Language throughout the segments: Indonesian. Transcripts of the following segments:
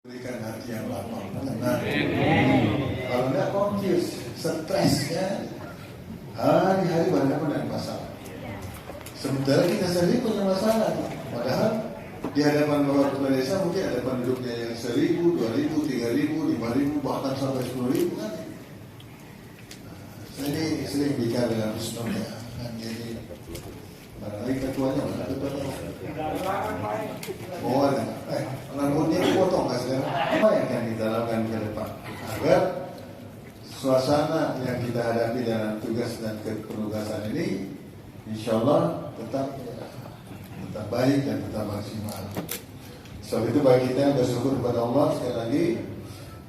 Berikan hati yang lapang, tenang. Kalau nggak confuse, stresnya hari-hari banyak dengan masalah. Sementara kita sendiri punya masalah. Padahal di hadapan Bapak Kepala Desa mungkin ada penduduknya yang 1.000, 2.000, 3.000, 5.000, bahkan sampai 10.000 kan. Saya ini sering bicara dengan Rusnom ya. Jadi barangkali ketuanya mana ketuanya? Oh ada. Rambutnya dipotong nggak sekarang? Apa yang akan kita lakukan ke depan agar suasana yang kita hadapi dalam tugas dan kepenugasan ini, insya Allah tetap baik dan tetap maksimal. Sebab itu bagi kita yang bersyukur kepada Allah sekali lagi,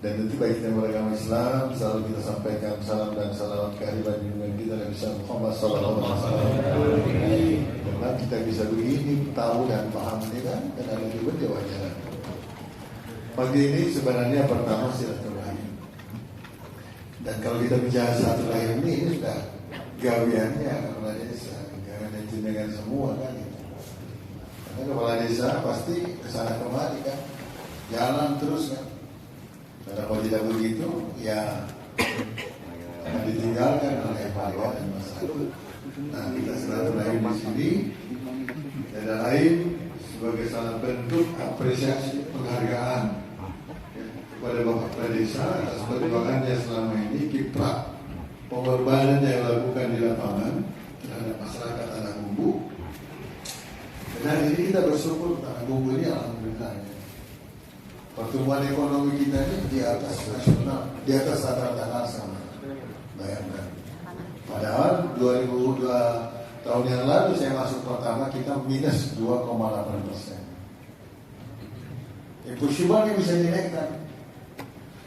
dan tentu bagi kita yang beragama Islam selalu kita sampaikan salam dan salawat kehadiran junjungan kita Nabi Muhammad sallallahu alaihi wasallam. Karena kita bisa begini tahu dan paham ini kan, dan ada juga wajar. Pagi ini sebenarnya pertama silaturahim. Dan kalau kita bicara silaturahim ini sudah gawiannya kepala desa, gawian jenengan semua kan. Karena kepala desa pasti kesana kemari kan, jalan terus kan. Karena kalau tidak begitu, ya akan ditinggalkan oleh Pak dan masyarakat. Nah, kita silaturahim di sini, dan lain sebagai salah bentuk apresiasi penghargaan kepada Bapak Kepala Desa atas perjuangannya selama ini, kiprah pengorbanan yang dilakukan di lapangan terhadap masyarakat Tanah Bumbu. Dan ini kita bersyukur Tanah Bumbu ini alhamdulillah. Pertumbuhan ekonomi kita ini di atas nasional, di atas rata-rata sama. Bayangkan. Padahal 2002 tahun yang lalu saya masuk pertama kita minus 2,8%. Impossible ini bisa dinaikkan.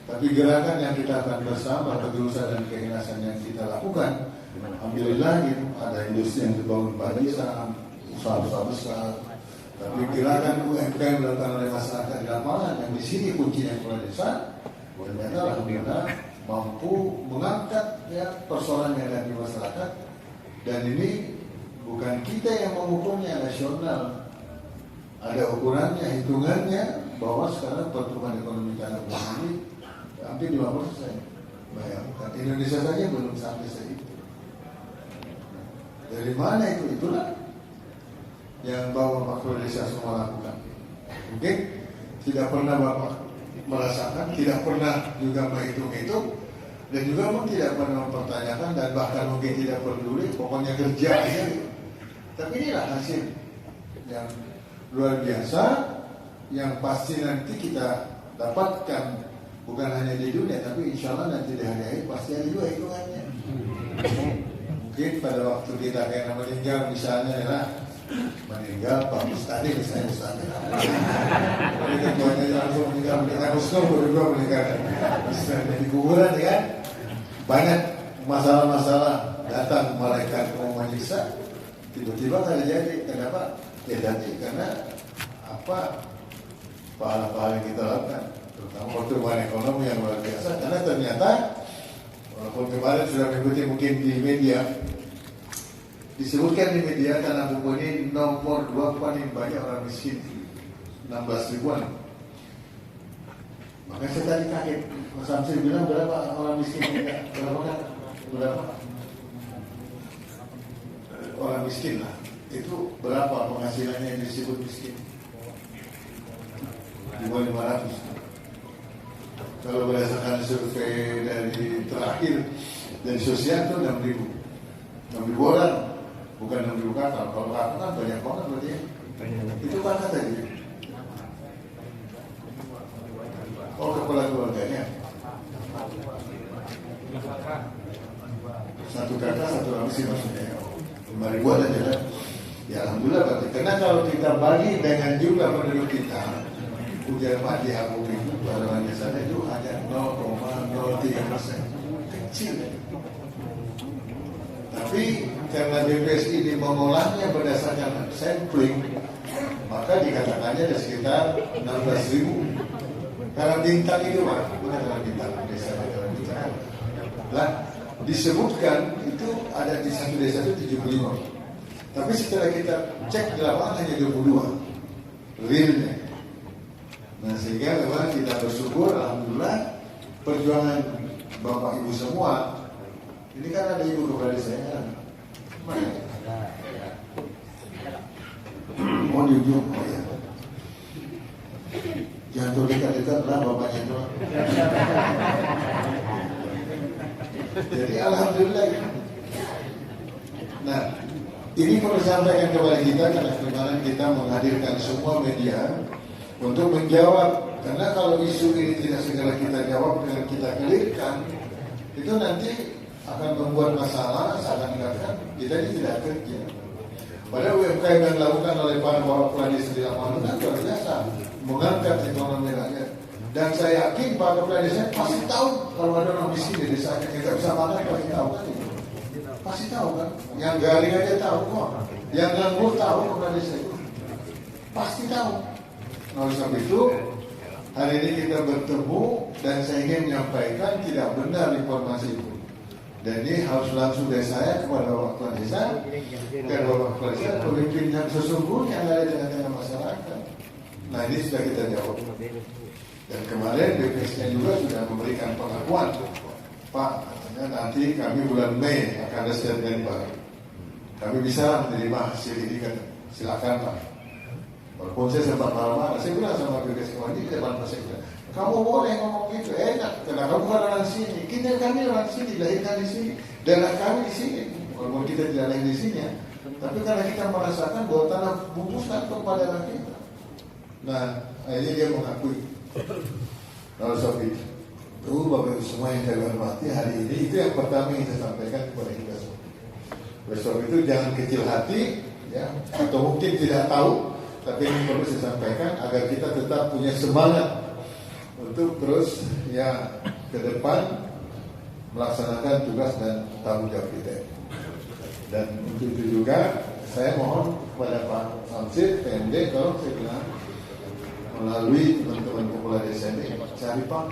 Tapi gerakan yang kita akan bersama, ketulusan dan keikhlasan yang kita lakukan, alhamdulillah gitu, ada industri yang dibangun pagi saham, usaha besar. Tapi gerakan UMKM dilakukan oleh masyarakat di lapangan yang di sini kuncinya kepala desa, ternyata alhamdulillah mampu mengangkat ya persoalan yang ada di masyarakat. Dan ini bukan kita yang mengukurnya, nasional. Ada ukurannya, hitungannya bahwa sekarang pertumbuhan ekonomi Tanah Bumbu ini hampir 5%. Bayangkan Indonesia saja belum sampai segitu. Dari mana itu? Itulah yang Bapak Kepala Desa semua lakukan. Mungkin tidak pernah Bapak merasakan, tidak pernah juga menghitung-hitung, dan juga mungkin tidak pernah mempertanyakan, dan bahkan mungkin tidak peduli, pokoknya kerja aja gitu. Tapi inilah hasil yang luar biasa, yang pasti nanti kita dapatkan bukan hanya di dunia, tapi insya Allah nanti di hari akhir pasti ada juga hitungannya. Mungkin pada waktu kita kayak meninggal misalnya ya, meninggal Pak Mustadi misalnya Mustadi. Jadi ketuanya langsung meninggal Muslim berdua meninggal. Di kuburan ya kan banyak masalah-masalah datang malaikat mau menyiksa, tiba-tiba nggak jadi. Kenapa? Ya tadi karena apa pahala-pahala yang kita lakukan, terutama pertumbuhan ekonomi yang luar biasa. Karena ternyata walaupun kemarin sudah mengikuti mungkin di media, disebutkan di media Tanah Bumbu ini nomor 2 paling banyak orang miskin, 16 ribuan. Maka saya tadi kaget, Mas Samsir bilang berapa orang miskin kita? Berapa orang miskin lah? Itu berapa penghasilannya yang disebut miskin? 2.500. Kalau berdasarkan survei dari terakhir dari sosial itu 6.000 orang. Bukan 6.000 kakak, kalau kakak kan banyak banget berarti ya. Itu kakak tadi. Oh, kepala keluarganya. Satu kakak, satu orang sih maksudnya. 5.000 aja kan. Ya alhamdulillah berarti. Karena kalau kita bagi dengan jumlah penduduk kita, ujar mati aku itu barang jasanya itu hanya 0,03%. Kecil. Tapi karena BPS ini mengolahnya berdasarkan sampling, maka dikatakannya ada sekitar 16.000. Karena bintang itu Pak, bukan karena bintang desa, karena bintang. Nah, disebutkan itu ada di satu desa itu 75. Tapi setelah kita cek di lapangan hanya 22 realnya. Nah sehingga memang kita bersyukur, alhamdulillah perjuangan bapak ibu semua. Ini kan ada ibu kepala desa ya. Mana? Oh di ujung, oh ya. Jangan tuh dekat-dekat lah bapaknya itu. Jadi alhamdulillah. Nah, ini perlu sampaikan kepada kita karena kemarin kita menghadirkan semua media untuk menjawab. Karena kalau isu ini tidak segera kita jawab dengan kita clearkan, itu nanti akan membuat masalah. Seakan-akan kita ini tidak kerja. Padahal UMKM yang dilakukan oleh para bapak kepala desa di lapangan kan luar biasa, mengangkat ekonomi rakyat. Dan saya yakin para kepala desa pasti tahu kalau ada orang miskin di desanya kita bisa makan, pasti tahu kan itu. Pasti tahu kan, yang garing aja tahu kok, yang nganggur tahu kepala desa itu, pasti tahu. Nah, oleh sebab itu hari ini kita bertemu dan saya ingin menyampaikan tidak benar informasi itu. Dan ini harus langsung dari saya kepada Bapak Kepala Desa dan Bapak Kepala Desa pemimpin yang sesungguhnya yang ada di tengah-tengah masyarakat. Nah ini sudah kita jawab. Dan kemarin BPS-nya juga sudah memberikan pengakuan, Pak, katanya nanti kami bulan Mei akan ada statement baru. Kami bisa menerima hasil ini kan, silakan Pak. Walaupun saya sempat marah-marah, saya bilang sama BPS kemarin di depan Pak, kamu boleh ngomong gitu, enak, karena kamu bukan orang sini. Kami orang sini, dilahirkan di sini, daerah kami di sini. Walaupun kita tidak lahir di sini, ya. Tapi karena kita merasakan bahwa tanah bumbu satu pada daerah kita. Nah, akhirnya dia mengakui. Lalu Sofi, itu Bapak Ibu semua yang saya hormati hari ini, itu yang pertama yang saya sampaikan kepada kita semua. Besok itu jangan kecil hati, ya, atau mungkin tidak tahu, tapi ini perlu saya sampaikan agar kita tetap punya semangat untuk terus ya ke depan melaksanakan tugas dan tanggung jawab kita. Dan untuk itu juga saya mohon kepada Pak Samsir, PMD, kalau saya bilang melalui teman-teman kepala desa ini cari Pak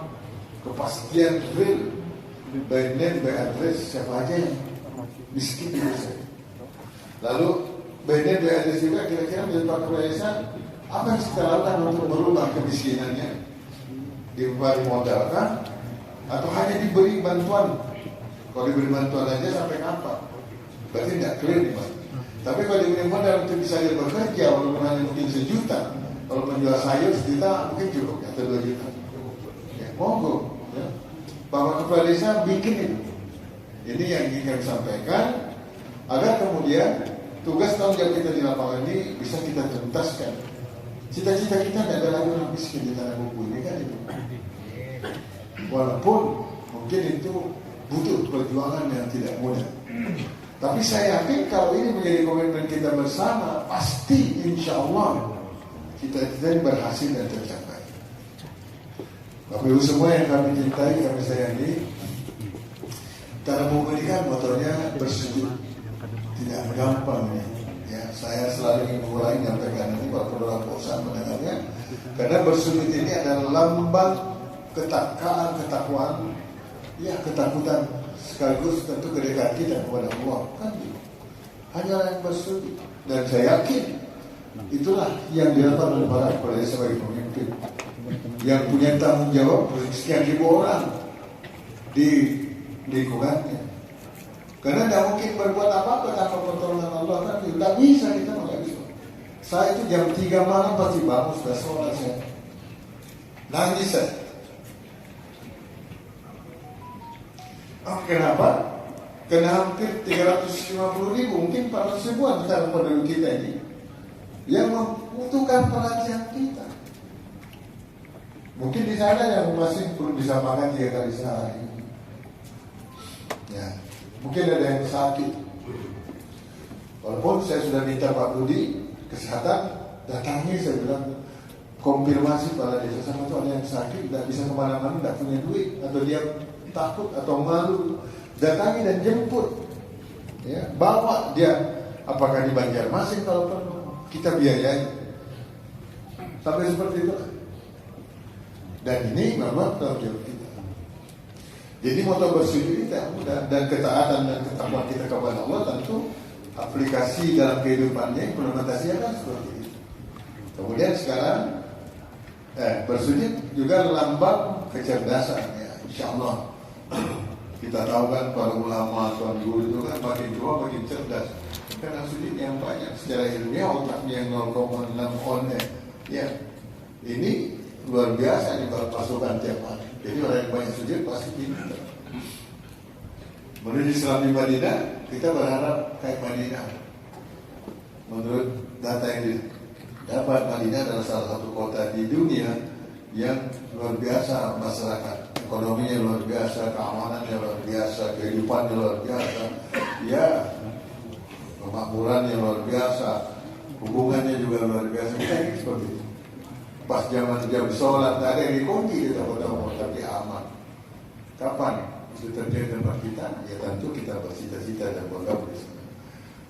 kepastian real by name, by address siapa aja yang miskin di desa. Lalu by name, by address juga kira-kira menjadi Pak kepala desa apa yang kita lakukan untuk merubah kemiskinannya, diberi modal kan? Atau hanya diberi bantuan? Kalau diberi bantuan aja sampai kapan? Berarti tidak clear nih Pak. Tapi kalau diberi modal untuk bisa dia bekerja, walaupun hanya mungkin 1 juta, kalau menjual sayur 1 juta mungkin cukup, atau 2 juta. Ya, monggo. Ya. Bapak Kepala Desa bikin itu. Ini yang ingin kami sampaikan agar kemudian tugas tanggung jawab kita di lapangan ini bisa kita tuntaskan. Cita-cita kita tidak ada lagi orang miskin di tanah buku ini kan itu. Walaupun mungkin itu butuh perjuangan yang tidak mudah. Tapi saya yakin kalau ini menjadi komitmen kita bersama, pasti insya Allah cita-cita ini berhasil dan tercapai. Bapak Ibu semua yang kami cintai, kami sayangi, cara memberikan motornya bersujud tidak gampang ya. Ya, saya selalu ingin mengulangi menyampaikan ini kalau perlu bosan mendengarnya, karena bersujud ini adalah lambang ketakwaan, ya ketakutan sekaligus tentu kedekatan kita kepada Allah kan gitu. Hanya yang bersujud, dan saya yakin itulah yang dilakukan oleh para kepala desa sebagai pemimpin yang punya tanggung jawab sekian ribu orang di lingkungannya. Karena tidak mungkin berbuat apa-apa tanpa pertolongan Allah kan, tidak bisa kita nggak bisa. Saya itu jam 3 malam pasti bangun sudah sholat saya. Nangis saya. Oh, kenapa? Karena hampir 350.000, mungkin 400.000-an sekarang penduduk kita ini yang membutuhkan perhatian kita. Mungkin di sana yang masih belum bisa makan 3 kali sehari. Ya. Mungkin ada yang sakit. Walaupun saya sudah minta Pak Budi kesehatan, datangi saya bilang konfirmasi pada desa sama itu ada yang sakit, tidak bisa kemana-mana, tidak punya duit, atau dia takut atau malu, datangi dan jemput. Ya, bawa dia, apakah di Banjarmasin kalau perlu, kita biayai. Sampai seperti itu. Dan ini memang tanggung jawab kita. Jadi moto bersujud ini tidak mudah, dan ketaatan dan ketakwaan kita kepada Allah tentu aplikasi dalam kehidupannya, implementasinya kan seperti itu. Kemudian sekarang bersujud juga lambang kecerdasan ya, insya Allah. Kita tahu kan para ulama, tuan guru itu kan makin tua makin cerdas. Karena sujud yang banyak secara ilmiah otaknya yang 0,6 on ya. Ini luar biasa nih kalau pasukan tiap hari. Jadi orang yang banyak sujud pasti pintar. Menurut Islam di Madinah, kita berharap kayak Madinah. Menurut data yang didapat, Madinah adalah salah satu kota di dunia yang luar biasa masyarakat. Ekonominya luar biasa, keamanannya luar biasa, kehidupannya luar biasa, ya kemakmurannya luar biasa, hubungannya juga luar biasa. Kita ini seperti itu. Pas zaman jam sholat, ada yang dikunci di tempat-tempat, tapi aman. Kapan itu terjadi tempat kita? Ya tentu kita bercita-cita dan bergabung di sana.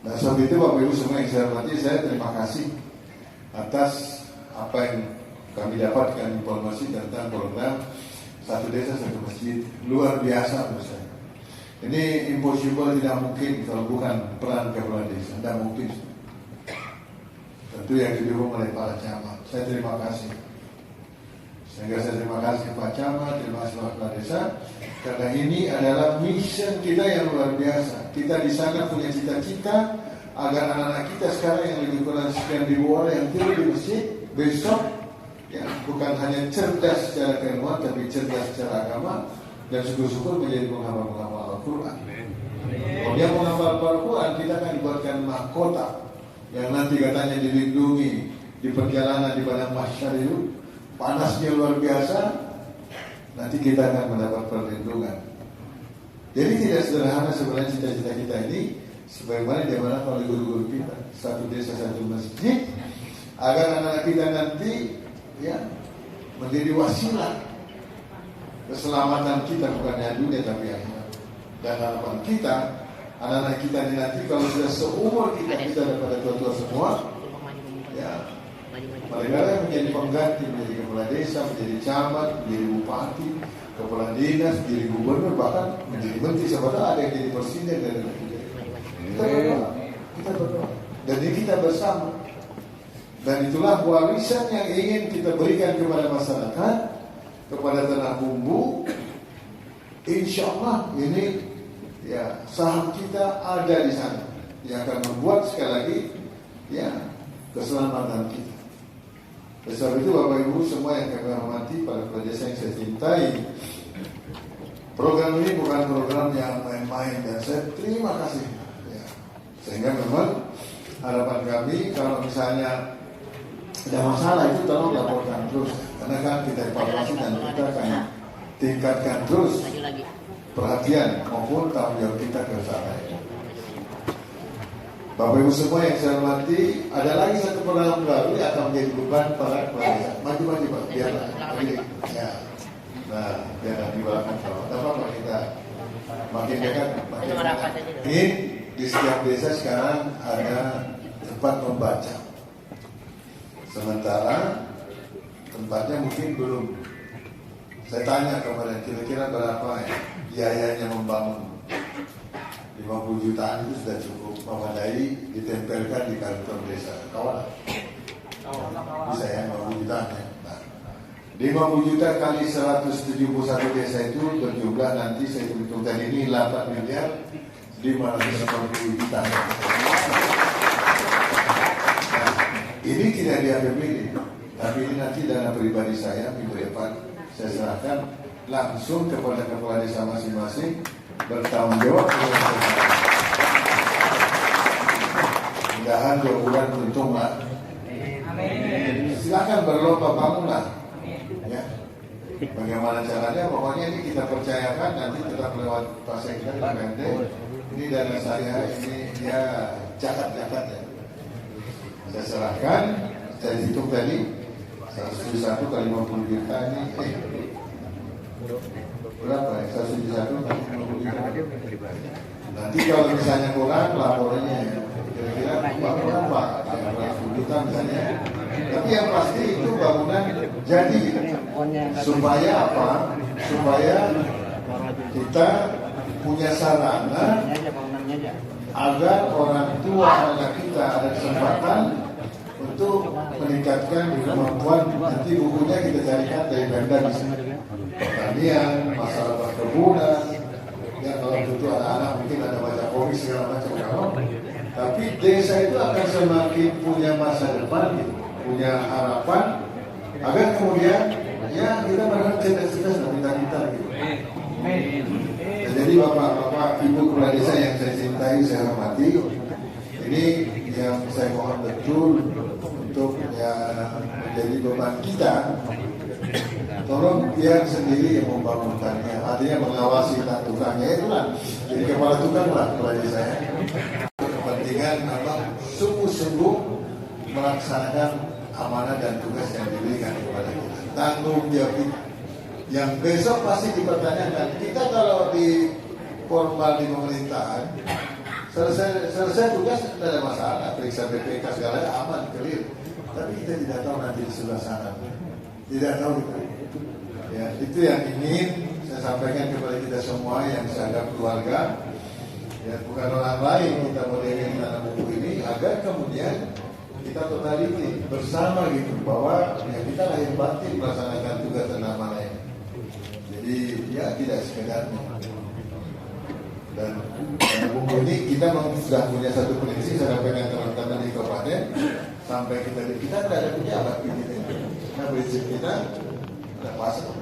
Nah, sebab itu Bapak Ibu semua yang saya hormati, saya terima kasih atas apa yang kami dapatkan informasi tentang program Satu Desa Satu Masjid. Luar biasa menurut saya. Ini impossible, tidak mungkin kalau bukan peran kepala desa. Tidak mungkin. Tentu yang didukung oleh para camat. Saya terima kasih. Sehingga saya terima kasih Pak Camat, terima kasih Pak Kepala Desa. Karena ini adalah mission kita yang luar biasa. Kita di sana punya cita-cita agar anak-anak kita sekarang yang lebih kurang sekian ribu orang yang tidur di masjid besok ya bukan hanya cerdas secara keilmuan tapi cerdas secara agama dan syukur-syukur menjadi penghafal Al-Quran. Kalau dia menghafal Al-Quran, kita akan dibuatkan mahkota yang nanti katanya dilindungi di perjalanan di padang mahsyar itu, panasnya luar biasa, nanti kita akan mendapat perlindungan. Jadi tidak sederhana sebenarnya cita-cita kita ini, sebagaimana diamanahkan oleh guru-guru kita, Satu Desa Satu Masjid, agar anak-anak kita nanti ya menjadi wasilah keselamatan kita bukan hanya dunia tapi akhirat. Dan harapan kita, anak-anak kita ini nanti kalau sudah seumur kita daripada tua-tua semua, ya mereka yang menjadi pengganti, menjadi kepala desa, menjadi camat, menjadi bupati, kepala dinas, menjadi gubernur, bahkan menjadi menteri. Siapa tahu ada yang jadi presiden dan lain-lain. Kita berdoa, dan ini kita bersama. Dan itulah warisan yang ingin kita berikan kepada masyarakat, kepada tanah bumbu. Insya Allah ini ya saham kita ada di sana yang akan membuat sekali lagi ya keselamatan kita. Sebab itu Bapak Ibu semua yang kami hormati, para kepala desa yang saya cintai, program ini bukan program yang main-main dan saya terima kasih ya. Sehingga memang harapan kami kalau misalnya ada masalah itu tolong laporkan terus, karena kan kita evaluasi dan kita akan tingkatkan terus perhatian maupun tanggung jawab kita ke sana. Bapak Ibu semua yang saya hormati, ada lagi satu program baru yang akan menjadi beban para kepala desa. Maju-maju Pak, biarlah. Ya. Nah, biarlah di belakang kalau apa kita makin dekat, makin dekat. Ini di setiap desa sekarang ada tempat membaca. Sementara tempatnya mungkin belum. Saya tanya kepada kira-kira berapa ya biayanya membangun. 50 jutaan itu sudah cukup memadai, ditempelkan di kantor desa kawan. Bisa ya 50 jutaan ya. Nah, 50 juta kali 171 desa itu berjumlah nanti saya hitung tadi ini 8 miliar 580 juta. Nah, ini tidak di APBD, tapi ini nanti dana pribadi saya minggu depan saya serahkan langsung kepada kepala desa masing-masing bertanggung jawab. Mudah-mudahan 2 bulan untung lah. Silakan berlomba bangunlah. Ya. Bagaimana caranya? Pokoknya ini kita percayakan nanti tetap lewat Pak Sekda dan PMD. Ini dana saya, ini dia catat-catat ya. Saya serahkan, saya hitung tadi 171 kali 50 juta ini berapa ya? 171 kali 50 juta. Nanti kalau misalnya kurang laporannya kira-kira bangunan Pak 100 juta misalnya. Tapi yang pasti itu bangunan jadi supaya apa? Supaya kita punya sarana agar orang tua anak kita ada kesempatan untuk meningkatkan kemampuan. Nanti bukunya kita carikan dari Pemda, bisa pertanian, masalah perkebunan. Ya kalau tentu anak-anak mungkin ada baca komik segala macam kawan. Tapi desa itu akan semakin punya masa depan, gitu, punya harapan, agar kemudian ya kita berharap cerdas-cerdas dan pintar-pintar gitu. Jadi bapak-bapak, ibu kepala desa yang saya cintai, saya hormati, ini yang saya mohon betul untuk ya menjadi beban kita. Tolong biar sendiri yang membangunkannya, artinya mengawasi tukangnya itu lah. Jadi kepala tukang lah kepala desa ya. Kepentingan apa? Sungguh-sungguh melaksanakan amanah dan tugas yang diberikan kepada kita. Tanggung jawab kita. Yang besok pasti dipertanyakan. Kita kalau di formal di pemerintahan selesai tugas tidak ada masalah, periksa BPK segala aman, clear. Tapi kita tidak tahu nanti di sebelah sana. Tidak tahu kita. Ya, itu yang ingin saya sampaikan kepada kita semua yang sadar keluarga. Ya, bukan orang lain kita modern tanam buku ini agar kemudian kita totaliti bersama gitu bahwa ya kita lahir batin melaksanakan tugas dan amanah ini. Jadi ya tidak sekedar. Dan buku ini kita sudah punya satu prinsip, saya sampaikan teman-teman di kabupaten sampai kita tidak ada pejabat gitu. Nah prinsip kita ada pasal.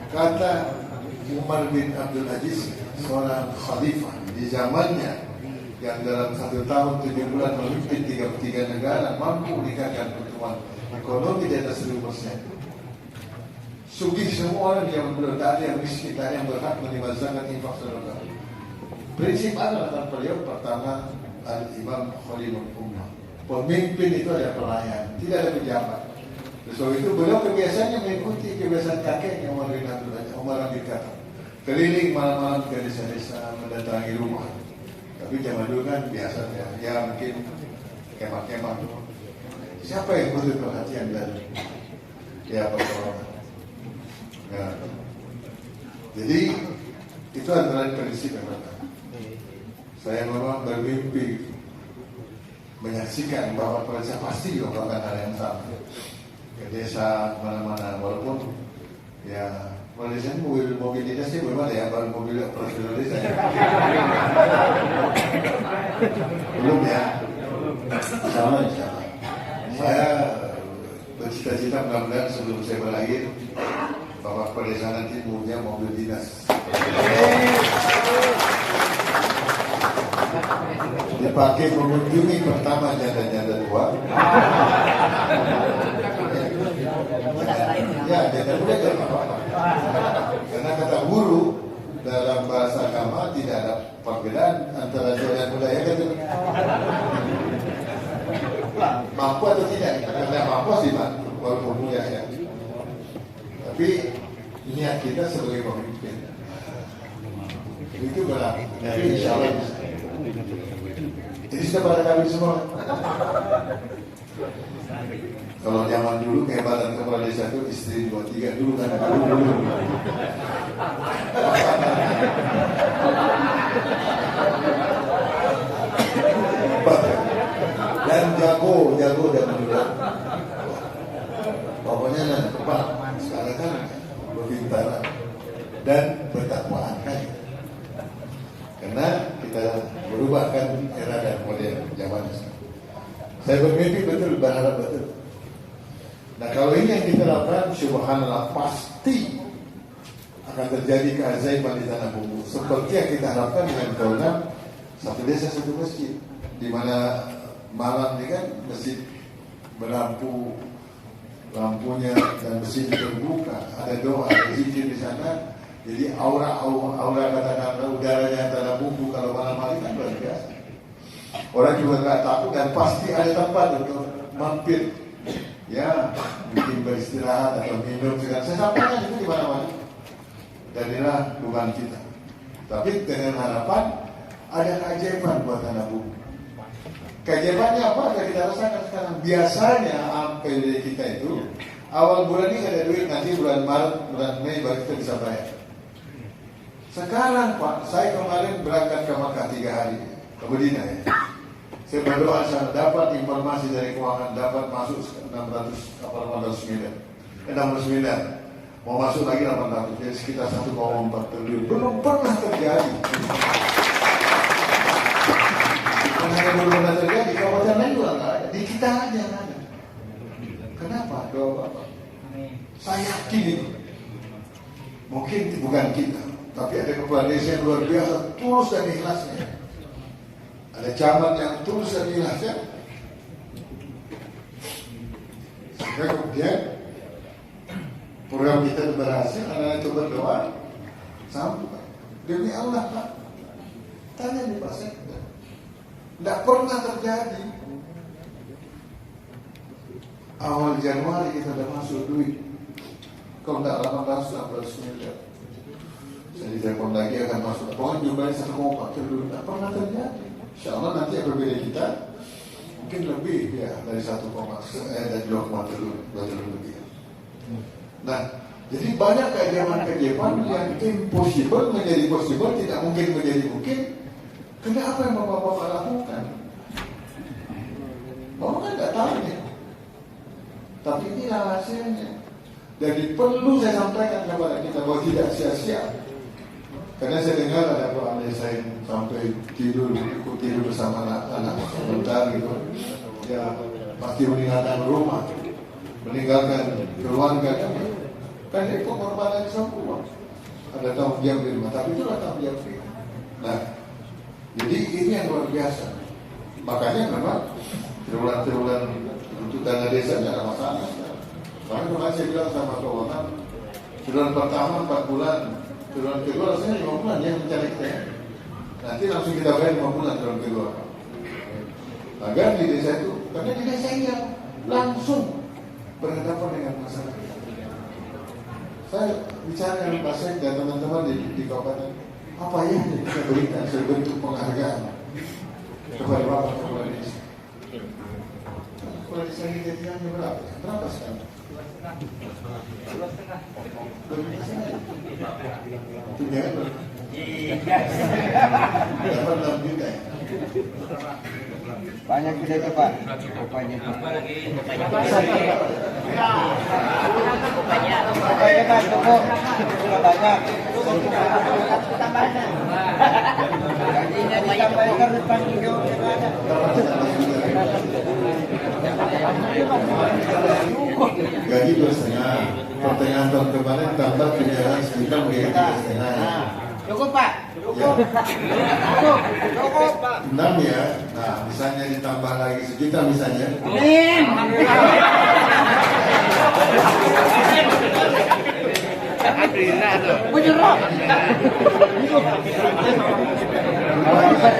Kata Umar bin Abdul Aziz, seorang khalifah di zamannya yang dalam 1 tahun 7 bulan memimpin 33 negara, mampu meningkatkan pertumbuhan ekonomi di atas 1000%. Sugih semua orang yang belum ada yang miskin dan yang berhak menerima zakat infak sedekah. Prinsip adalah tanpa beliau pertama al-imam khalilul ummah. Pemimpin itu ada pelayan, tidak ada pejabat. So itu beliau kebiasaannya mengikuti kebiasaan kakeknya Umar bin Abdul Aziz. Umar bin Khattab keliling malam-malam ke desa-desa mendatangi rumah. Tapi zaman dulu kan biasa ya mungkin kemah-kemah. Siapa yang butuh perhatian dari ya pertolongan? Nah, jadi itu antara prinsip yang pertama. Saya memang bermimpi menyaksikan bahwa Malaysia pasti juga melakukan hal yang sama ke desa mana-mana, walaupun ya Malaysia mobil dinasnya belum ada ya, baru mobil operasional desa ya. Belum ya, sama insyaallah. Saya bercita-cita mudah-mudahan sebelum saya berakhir bahwa pedesaan nanti punya mobil dinas. Dipakai mengunjungi pertama janda-janda tua. Ya, janda muda tidak apa-apa. Karena kata guru dalam bahasa agama tidak ada perbedaan antara tua dan muda ya kan? Mampu atau tidak? Karena mampu sih bantu, walaupun muda ya. Tapi niat kita sebagai pemimpin itu berat. Jadi insya Allah bisa. Jadi sudah pada kami semua. Kalau zaman dulu kehebatan kepala desa itu istri 2-3 dulu kan. Dan jago dan muda. Pokoknya nanti kepala sekarang kan berpintaran dan bertakwaan kan. Karena kita berubah kan era dan modern zaman sekarang. Saya bermimpi betul, berharap betul. Nah kalau ini yang kita lakukan, subhanallah pasti akan terjadi keajaiban di tanah bumbu. Seperti yang kita harapkan dengan program satu desa satu masjid, di mana malam ini kan masjid lampunya dan masjid terbuka, ada doa, ada zikir di sana. Jadi aura katakanlah udaranya tanah bumbu kalau malam hari kan luar biasa. Orang juga nggak takut dan pasti ada tempat untuk mampir. Ya, mungkin beristirahat atau minum segala. Saya sampaikan itu di mana-mana. Dan inilah beban kita. Tapi dengan harapan ada keajaiban buat tanah bumi. Keajaibannya apa? Yang kita rasakan sekarang. Biasanya APD kita itu awal bulan ini ada duit, nanti bulan Maret, bulan Mei baru kita bisa bayar. Sekarang Pak, saya kemarin berangkat ke Makkah 3 hari. Kemudian ya, saya berdoa saya dapat informasi dari keuangan dapat masuk 600 miliar, 600 miliar, mau masuk lagi 800, jadi sekitar 1,4 triliun. Belum pernah terjadi. Karena belum pernah terjadi, kawasan lain juga nggak ada, di kita aja nggak ada. Kenapa? Doa Bapak. Saya yakin itu. Mungkin bukan kita, tapi ada kepala desa yang luar biasa, tulus dan ikhlasnya. Ada camat yang tulus dan ikhlasnya. Sehingga kemudian program kita berhasil, anak itu berdoa, sampai demi Allah Pak. Tanya di Pak Sekda, tidak pernah terjadi. Awal Januari kita sudah masuk duit. Kalau tidak 800 miliar. Jadi telepon lagi akan masuk. Pokoknya jumlahnya 1,4 triliun. Tidak pernah terjadi. Insya Allah nanti apabila kita mungkin lebih ya dari 2,2 triliun lebih. Nah, jadi banyak keajaiban-keajaiban yang impossible menjadi possible, tidak mungkin menjadi mungkin. Kenapa yang Bapak lakukan? Bapak kan tidak tahu ya. Tapi inilah hasilnya. Jadi perlu saya sampaikan kepada kita bahwa tidak sia-sia. Karena saya dengar ada Pak desa yang sampai tidur bersama anak-anak sebentar gitu. Ya pasti meninggalkan rumah, meninggalkan keluarga. Kan itu pengorbanan semua. Ada tanggung jawab di rumah, tapi itulah tanggung jawab kita. Nah, jadi ini yang luar biasa. Makanya memang triwulan untuk dana desa tidak ada masalah. Karena kemarin saya bilang sama keuangan, triwulan pertama 4 bulan, triwulan kedua rasanya 5 bulan yang mencari kita. Nanti langsung kita bayar 5 bulan triwulan kedua. Agar di desa itu, karena di desa ini langsung berhadapan dengan masyarakat. Saya bicara dengan Pak Sek dan teman-teman di kabupaten, apa ya yang kita berikan sebentuk penghargaan kepada Bapak Kepala Desa. Kepala Desa ini jadinya berapa? Berapa sekarang? 2,5. Punya kan? Dapat 6 juta ya? Banyak kita itu Pak. Banyak. Banyak kan cukup. Sudah banyak. Gajinya disampaikan depan video. Gaji 2,5. Pertengahan tahun kemarin tambah tunjangan sekitar menjadi 3,5. Cukup Pak. Ya. Cukup. 6 ya. Nah, misalnya ditambah lagi sejuta misalnya. Amin. Bujuroh.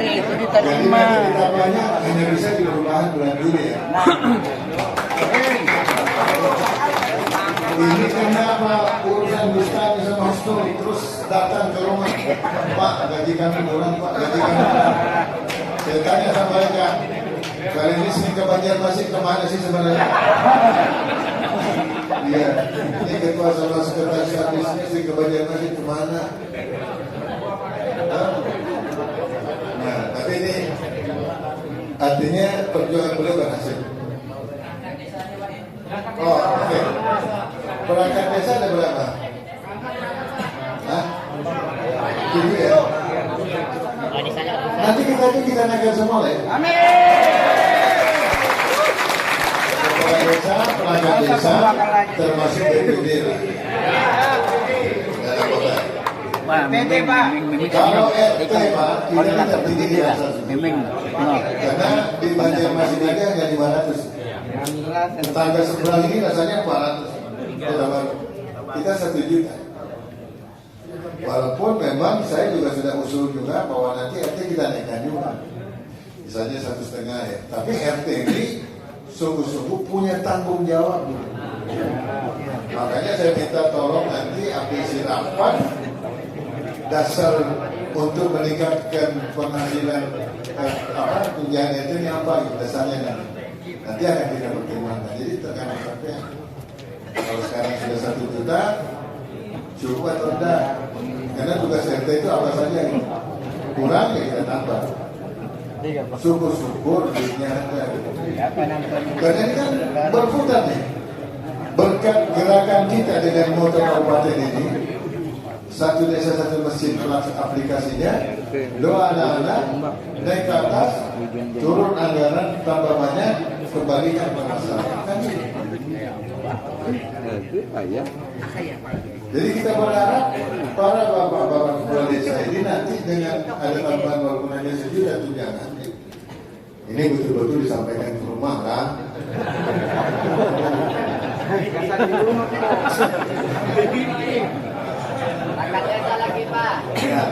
Itu diterima. Jadi ditambahnya hanya bisa di perubahan bulan Juli ya. Ini kenapa urusan Bustani sama Husnul terus datang ke rumah, Pak gaji kami kurang, Pak gaji kami kurang. Saya tanya sama mereka, kalian ini sering ke Banjarmasin kemana sih sebenarnya? Iya, ini ketua sama sekretaris administrasi sering ke Banjarmasin kemana? Nah, tapi ini artinya perjuangan beliau berhasil. Oh, oke. Perangkat desa ada berapa? Hah? Jadi ya. Nanti kita naikkan semua ya. Amin. Kepala desa, perangkat desa, termasuk DPD lah. Daerah kota. PT Pak. Kalau RT Pak, kita kan terdiri di asas. Karena di Banjarmasin aja hanya 500. Tetangga sebelah ini rasanya 400. Kita 1 juta. Walaupun memang saya juga sudah usul juga bahwa nanti RT kita naikkan juga. Misalnya 1,5 ya. Tapi RT ini sungguh-sungguh punya tanggung jawab. Makanya saya minta tolong nanti ambil sirapan dasar untuk meningkatkan penghasilan tunjangan RT ini apa dasarnya nanti akan kita pertimbangkan. Jadi tergantung sampai kalau sekarang sudah 1 juta cukup atau enggak, karena tugas RT itu apa saja kurang ya kita tambah. syukur-syukur duitnya ada. Karena ini kan berputar nih. Berkat gerakan kita dengan motor kabupaten ini, satu desa satu mesin aplikasinya, doa anak-anak naik ke atas, turun anggaran tambah banyak, kembalikan ke masyarakat. Kan ini. Jadi kita berharap para bapak-bapak kepala desa ini nanti dengan ada tambahan walaupun hanya sejuta tunjangan, ini betul-betul disampaikan ke rumah kan. Ya,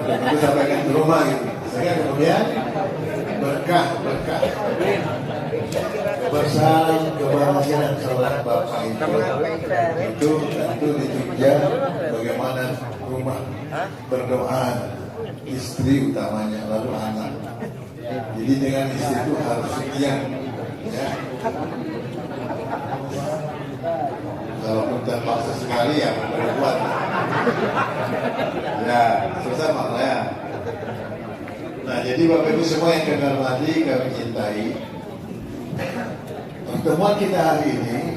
betul sampaikan ke rumah gitu. Sehingga kemudian berkah bersama keberhasilan seorang bapak itu tentu ditunjang bagaimana rumah berdoa, istri utamanya, lalu anak. Jadi dengan istri itu harus sekian, ya. Walaupun terpaksa sekali ya berbuat. Ya, susah maknanya. Nah, jadi Bapak Ibu semua yang kami hormati, kami cintai, pertemuan kita hari ini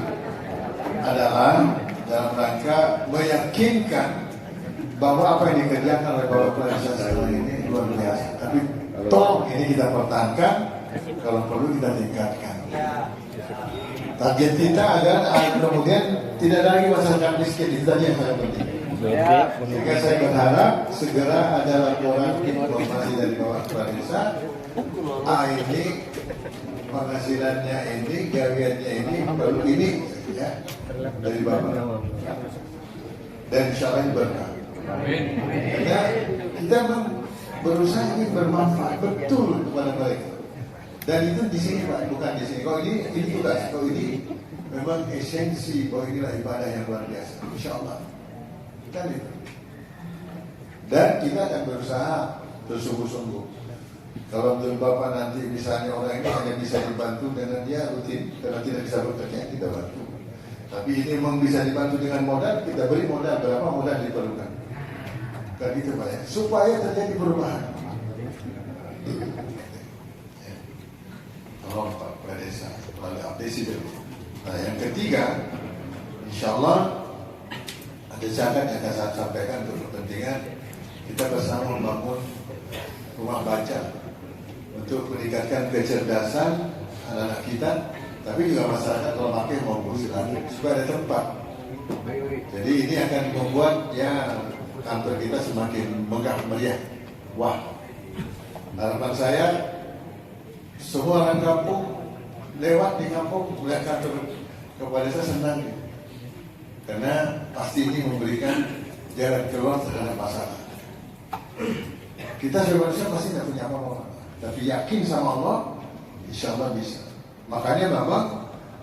adalah dalam rangka meyakinkan bahwa apa yang dikerjakan oleh Bapak Kepala Desa sekarang ini luar biasa. Tapi tolong ini kita pertahankan, kalau perlu kita tingkatkan. Target kita adalah kemudian tidak ada lagi masyarakat miskin, itu tadi yang sangat penting. Sehingga saya berharap segera ada laporan informasi dari Bapak Kepala Desa. Ini penghasilannya ini, gawiannya ini, baru ini ya dari Bapak. Dan insya Allah ini berkah. Karena kita berusaha ingin bermanfaat betul kepada mereka. Dan itu di sini Pak, bukan di sini. Kalau ini tugas, kalau ini memang esensi bahwa inilah ibadah yang luar biasa. Insya Allah. Kan itu. Dan kita akan berusaha bersungguh-sungguh. Kalau menurut Bapak nanti misalnya orang ini hanya bisa dibantu dengan dia rutin, karena tidak bisa bekerja, kita bantu. Tapi ini memang bisa dibantu dengan modal, kita beri modal, berapa modal diperlukan. Kan gitu Pak ya, supaya terjadi perubahan. Tolong Pak Kepala Desa, melalui abdesi dulu. Nah yang ketiga, insya Allah ada zakat yang saya sampaikan untuk kepentingan kita bersama membangun rumah baca untuk meningkatkan kecerdasan anak-anak kita, tapi juga masyarakat kalau pakai maupun silakan supaya ada tempat. Jadi ini akan membuat ya kantor kita semakin megah meriah. Wah, harapan saya semua orang kampung lewat di kampung melihat kantor kepala desa senang, karena pasti ini memberikan jalan keluar terhadap masalah. Kita sebenarnya pasti tidak punya apa-apa, tapi yakin sama Allah, insya Allah bisa. Makanya Bapak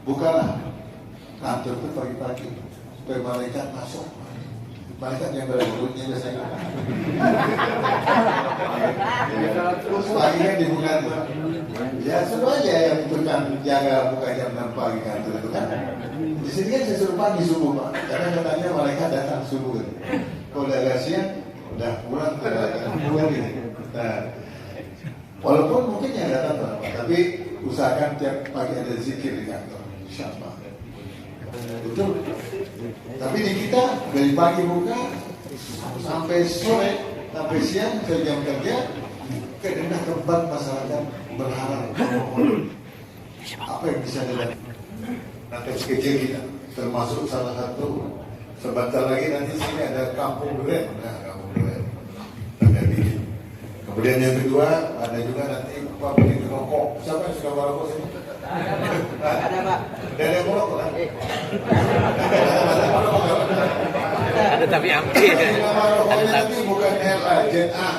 bukalah kantor itu pagi-pagi supaya malaikat masuk. Malaikat yang berikutnya biasanya. Terus pagi kan dibuka tuh. Ya seru aja yang tukang jaga buka jam 6 pagi kantor itu kan. Di sini kan saya suruh pagi subuh Pak, karena katanya malaikat datang subuh. Kalau udah siang, udah pulang ke pulang gitu. Nah, walaupun mungkin yang datang Pak, tapi usahakan tiap pagi ada zikir di kantor, insyaallah. Betul. Tapi di kita dari pagi buka sampai sore, sampai siang jam kerja, karena tempat masyarakat berharap apa yang bisa dilakukan. Nanti kecil kita, termasuk salah satu sebentar lagi nanti sini ada kampung duren, kampung duren. Kemudian yang kedua ada juga nanti pabrik rokok. Siapa yang suka merokok sini? Ada Pak. Ada yang merokok kan? Ada tapi ambil. Ada tapi bukan LA, Gen A.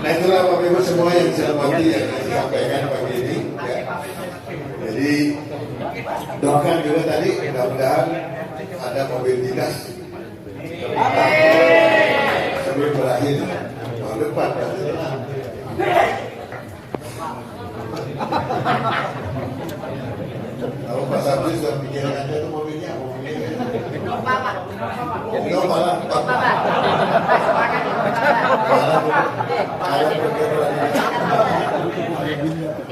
Nah itulah Bapak Ibu semua yang saya hormati yang saya sampaikan pagi ini. Ya. Jadi doakan juga tadi mudah-mudahan ada mobil dinas. Sebelum berakhir tahun depan. Kalau Pak Sabri sudah pikirkan aja tuh mobilnya. Enggak, malah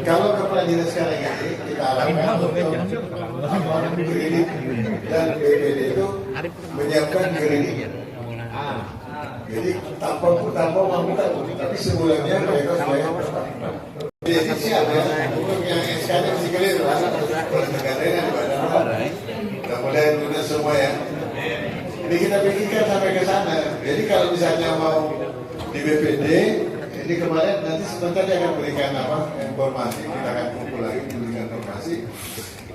kalau kepala dinas sekarang ini kita harapkan untuk kredit dan BPD itu menyiapkan kredit. Jadi tanpa mampukan, tapi sebulannya mereka supaya jadi siap ya untuk yang SK-nya masih clear lah. Negaranya di badan. Mudah-mudahan sudah semua ya. Ini kita pikirkan sampai ke sana. Jadi kalau misalnya mau di BPD, ini kemarin nanti sebentar dia akan berikan informasi, kita akan kumpul lagi berikan informasi.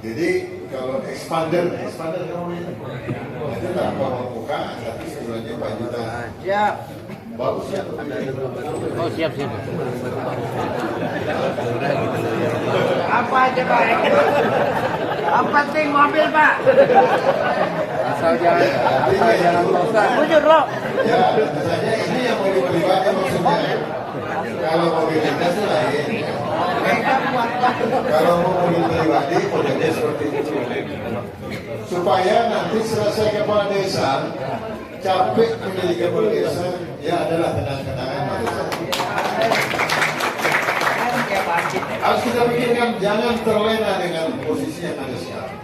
Jadi kalau expander kamu itu tanpa membuka, tapi sebenarnya 4 juta. Siap. Bagus ya. Oh siap. Apa aja Pak? Yang penting mobil Pak. Asal jangan dosa. Bujur loh. Ya, tentu saja ini yang mau pribadi maksudnya. Kalau mobil dinas itu lain. Kalau mau mobil pribadi, modelnya seperti itu. Supaya nanti selesai kepala desa, capek menjadi kepala desa, ya adalah kenang-kenangan masa. Harus kita pikirkan, jangan terlena dengan posisi yang ada sekarang.